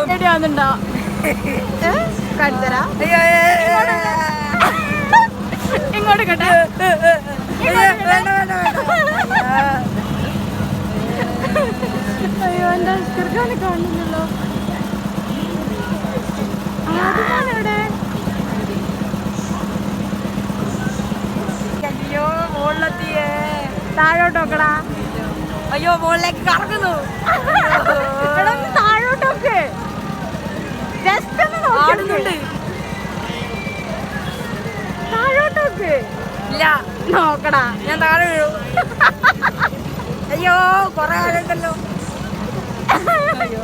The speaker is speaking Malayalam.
എടിയാന്നുണ്ടോ കാണിച്ചരാ ഇങ്ങോട്ട് കേട്ടെ അയ്യോ എന്റെ അസ്കർക്കാനെ കാണുന്നില്ലല്ലോ എവിടെ അയ്യോ മുകളിലെത്തിയേ താഴോട്ട് നോക്കടാ അയ്യോ മുകളിലേക്ക് കറങ്ങുന്നു താഴോട്ടൊക്കെ ജസ്റ്റ് ഒന്ന് ആടുന്നുണ്ട് താഴോട്ടൊക്കെ ഇല്ല നോക്കടാ ഞാൻ താഴെ വീഴു അയ്യോ കൊറേ ആളുണ്ടല്ലോ അയ്യോ